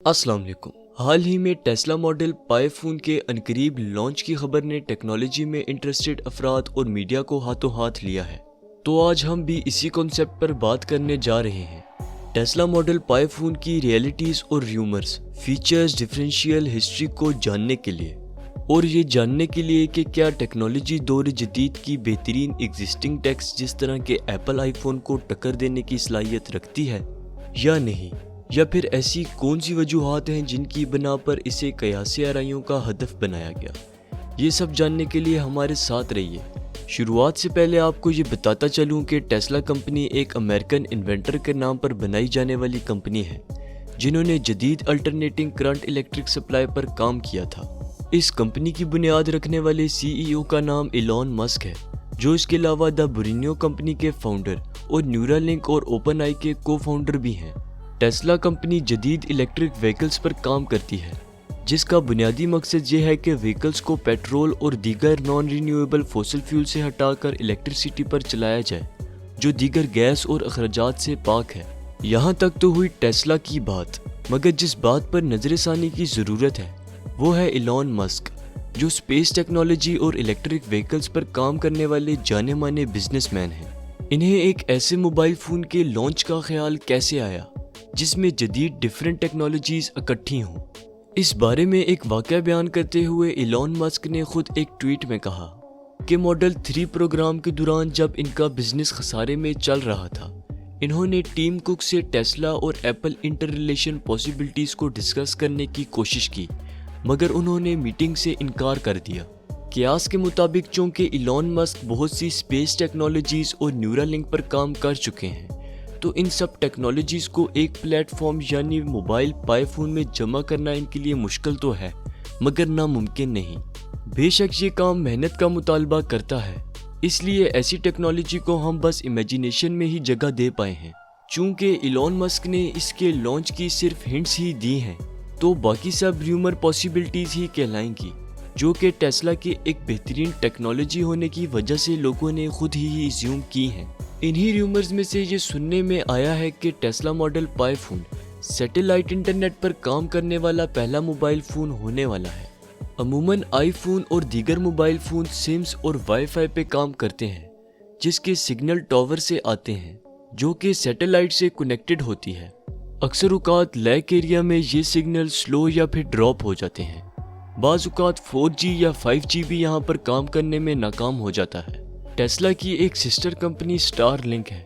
अस्सलाम वालेकुम। हाल ही में टेस्ला मॉडल पाई फ़ोन के अनकरीब लॉन्च की खबर ने टेक्नोलॉजी में इंटरेस्टेड अफराद और मीडिया को हाथों हाथ लिया है, तो आज हम भी इसी कॉन्सेप्ट पर बात करने जा रहे हैं। टेस्ला मॉडल पाई फ़ोन की रियलिटीज़ और र्यूमर्स, फीचर्स, डिफरेंशियल हिस्ट्री को जानने के लिए, और ये जानने के लिए कि क्या टेक्नोलॉजी दौर जदीद की बेहतरीन एग्जिस्टिंग टेक्स जिस तरह के एप्पल आईफोन को टक्कर देने की सलाहियत रखती है या नहीं, या फिर ऐसी कौन सी वजूहात हैं जिनकी बिना पर इसे कयासी आराइयों का हदफ बनाया गया। ये सब जानने के लिए हमारे साथ रहिए। शुरुआत से पहले आपको ये बताता चलूँ कि टेस्ला कंपनी एक अमेरिकन इन्वेंटर के नाम पर बनाई जाने वाली कंपनी है, जिन्होंने जदीद अल्टरनेटिंग करंट इलेक्ट्रिक सप्लाई पर काम किया था। इस कंपनी की बुनियाद रखने वाले सीईओ का नाम इलॉन मस्क है, जो इसके अलावा द बुरिनियो कंपनी के फाउंडर और न्यूरालिंक और ओपन आई के को फाउंडर भी हैं। टेस्ला कंपनी जदीद इलेक्ट्रिक व्हीकल्स पर काम करती है, जिसका बुनियादी मकसद ये है कि व्हीकल्स को पेट्रोल और दीगर नॉन रिन्यूएबल फॉसिल फ्यूल से हटाकर इलेक्ट्रिसिटी पर चलाया जाए, जो दीगर गैस और अखराजात से पाक है। यहाँ तक तो हुई टेस्ला की बात, मगर जिस बात पर नजरसानी की ज़रूरत है वो है इलॉन मस्क, जो स्पेस टेक्नोलॉजी और इलेक्ट्रिक व्हीकल्स पर काम करने वाले जाने माने बिजनेसमैन हैं। इन्हें एक ऐसे मोबाइल फ़ोन के लॉन्च का ख्याल कैसे आया जिसमें जदीद डिफरेंट टेक्नोलॉजीज इकट्ठी हों। इस बारे में एक वाक़या बयान करते हुए इलॉन मस्क ने खुद एक ट्वीट में कहा कि मॉडल 3 प्रोग्राम के दौरान जब इनका बिजनेस खसारे में चल रहा था, इन्होंने टीम कुक से टेस्ला और एप्पल इंटर रिलेशन पॉसिबिलिटीज़ को डिस्कस करने की कोशिश की, मगर उन्होंने मीटिंग से इनकार कर दिया। कियास के मुताबिक चूँकि इलॉन मस्क बहुत सी स्पेस टेक्नोलॉजीज़ और न्यूरालिंक पर काम कर चुके हैं, तो इन सब टेक्नोलॉजीज़ को एक प्लेटफॉर्म यानी मोबाइल पाई फ़ोन में जमा करना इनके लिए मुश्किल तो है, मगर नामुमकिन नहीं। बेशक ये काम मेहनत का मुतालबा करता है, इसलिए ऐसी टेक्नोलॉजी को हम बस इमेजिनेशन में ही जगह दे पाए हैं। चूँकि इलॉन मस्क ने इसके लॉन्च की सिर्फ हिंट्स ही दी हैं, तो बाकी सब र्यूमर पॉसिबिलिटीज़ ही कहलाएंगी, जो कि टेस्ला की एक बेहतरीन टेक्नोलॉजी होने की वजह से लोगों ने खुद ही अज्यूम की हैं। इन्हीं र्यूमर्स में से ये सुनने में आया है कि टेस्ला मॉडल पाई फ़ोन सैटेलाइट इंटरनेट पर काम करने वाला पहला मोबाइल फ़ोन होने वाला है। अमूमन आईफोन और दीगर मोबाइल फ़ोन सिम्स और वाईफाई पे काम करते हैं, जिसके सिग्नल टावर से आते हैं, जो कि सैटेलाइट से कनेक्टेड होती है। अक्सर औकात लैक एरिया में ये सिग्नल स्लो या फिर ड्रॉप हो जाते हैं। बाज़ औकात 4G या 5G भी यहाँ पर काम करने में नाकाम हो जाता है। टेस्ला की एक सिस्टर कंपनी स्टारलिंक है,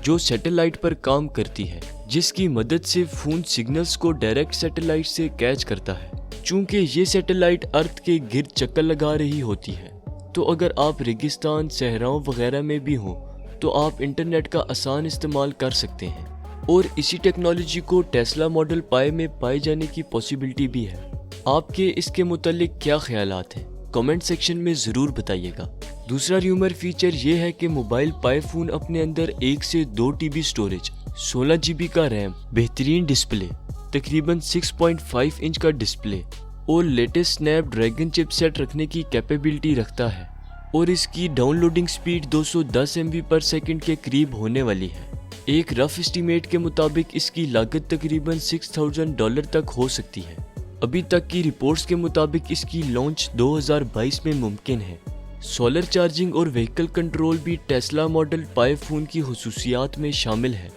जो सैटेलाइट पर काम करती है, जिसकी मदद से फ़ोन सिग्नल्स को डायरेक्ट सैटेलाइट से कैच करता है। चूँकि ये सैटेलाइट अर्थ के गिर्द चक्कर लगा रही होती है, तो अगर आप रेगिस्तान, सहराओं वगैरह में भी हों तो आप इंटरनेट का आसान इस्तेमाल कर सकते हैं। और इसी टेक्नोलॉजी को टेस्ला मॉडल पाई में पाए जाने की पॉसिबिलिटी भी है। आपके इसके मुतालिक क्या ख्यालात हैं, कमेंट सेक्शन में ज़रूर बताइएगा। दूसरा र्यूमर फीचर ये है कि मोबाइल पाई फ़ोन अपने अंदर 1 से 2 TB स्टोरेज, 16 GB का रैम, बेहतरीन डिस्प्ले, तकरीबन 6.5 इंच का डिस्प्ले और लेटेस्ट स्नैपड्रैगन चिपसेट रखने की कैपेबिलिटी रखता है, और इसकी डाउनलोडिंग स्पीड 210 MB/s के करीब होने वाली है। एक रफ एस्टीमेट के मुताबिक इसकी लागत तकरीबन $6,000 तक हो सकती है। अभी तक की रिपोर्ट्स के मुताबिक इसकी लॉन्च 2022 में मुमकिन है। सोलर चार्जिंग और व्हीकल कंट्रोल भी टेस्ला मॉडल पाई फ़ोन की खुसूसियात में शामिल है।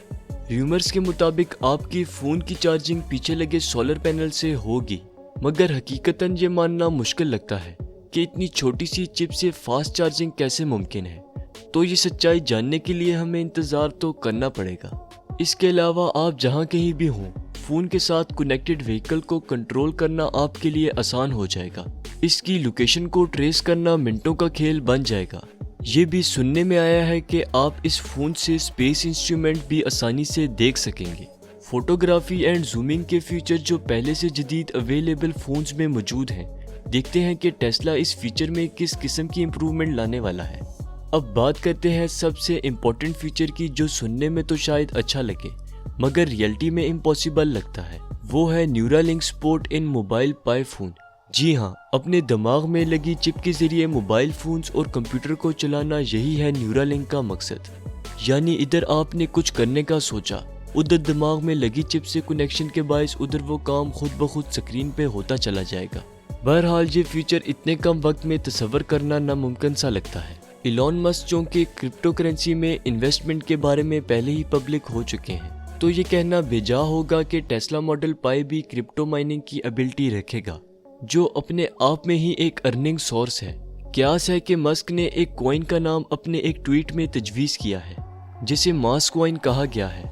र्यूमर्स के मुताबिक आपकी फ़ोन की चार्जिंग पीछे लगे सोलर पैनल से होगी, मगर हकीकतन ये मानना मुश्किल लगता है कि इतनी छोटी सी चिप से फास्ट चार्जिंग कैसे मुमकिन है। तो ये सच्चाई जानने के लिए हमें इंतज़ार तो करना पड़ेगा। इसके अलावा आप जहाँ कहीं भी हों, फ़ोन के साथ कनेक्टेड व्हीकल को कंट्रोल करना आपके लिए आसान हो जाएगा। इसकी लोकेशन को ट्रेस करना मिनटों का खेल बन जाएगा। ये भी सुनने में आया है कि आप इस फ़ोन से स्पेस इंस्ट्रूमेंट भी आसानी से देख सकेंगे। फोटोग्राफी एंड जूमिंग के फीचर जो पहले से जदीद अवेलेबल फ़ोन्स में मौजूद हैं। देखते हैं कि टेस्ला इस फीचर में किस किस्म की इम्प्रूवमेंट लाने वाला है। अब बात करते हैं सबसे इम्पोर्टेंट फीचर की, जो सुनने में तो शायद अच्छा लगे मगर रियलिटी में इम्पॉसिबल लगता है। वो है न्यूरालिंक सपोर्ट इन मोबाइल पाई फ़ोन। जी हाँ, अपने दिमाग में लगी चिप के जरिए मोबाइल फ़ोन्स और कंप्यूटर को चलाना, यही है न्यूरालिंक का मकसद। यानी इधर आपने कुछ करने का सोचा उधर दिमाग में लगी चिप से कनेक्शन के बायस उधर वो काम खुद ब खुद स्क्रीन पे होता चला जाएगा। बहरहाल ये फ्यूचर इतने कम वक्त में तसव्वुर करना नामुमकिन सा लगता है। इलॉन मस्क जो कि क्रिप्टो करेंसी में इन्वेस्टमेंट के बारे में पहले ही पब्लिक हो चुके हैं, तो ये कहना बेजा होगा कि टेस्ला मॉडल पाई भी क्रिप्टो माइनिंग की एबिलिटी रखेगा, जो अपने आप में ही एक अर्निंग सोर्स है। क्यास है कि मस्क ने एक कॉइन का नाम अपने एक ट्वीट में तजवीज़ किया है जिसे मास कॉइन कहा गया है,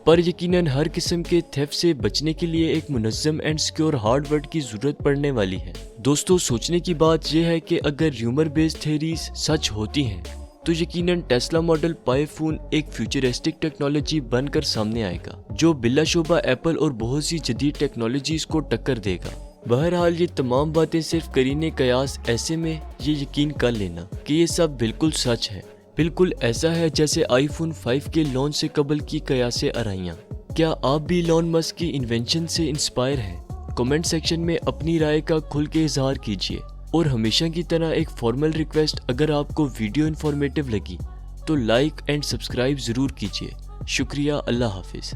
पर यकीनन हर किस्म के थेफ्ट से बचने के लिए एक मुनज़्ज़म एंड सिक्योर हार्डवेयर की ज़रूरत पड़ने वाली है। दोस्तों, सोचने की बात यह है कि अगर र्यूमर बेस्ड थ्योरीज सच होती हैं तो यकीनन टेस्ला मॉडल पाई फोन एक फ्यूचरिस्टिक टेक्नोलॉजी बनकर सामने आएगा, जो बिलाशुबा एप्पल और बहुत सी जदीद टेक्नोलॉजीज को टक्कर देगा। बहरहाल ये तमाम बातें सिर्फ करीने कयास, ऐसे में ये यकीन कर लेना कि ये सब बिल्कुल सच है। बिल्कुल ऐसा है जैसे आईफोन 5 के लॉन्च से कबल की कयासे आराइयाँ। क्या आप भी इलॉन मस्क की इन्वेंशन से इंस्पायर हैं? कमेंट सेक्शन में अपनी राय का खुल के इजहार कीजिए। और हमेशा की तरह एक फॉर्मल रिक्वेस्ट, अगर आपको वीडियो इन्फॉर्मेटिव लगी तो लाइक एंड सब्सक्राइब ज़रूर कीजिए। शुक्रिया। अल्लाह हाफिज़।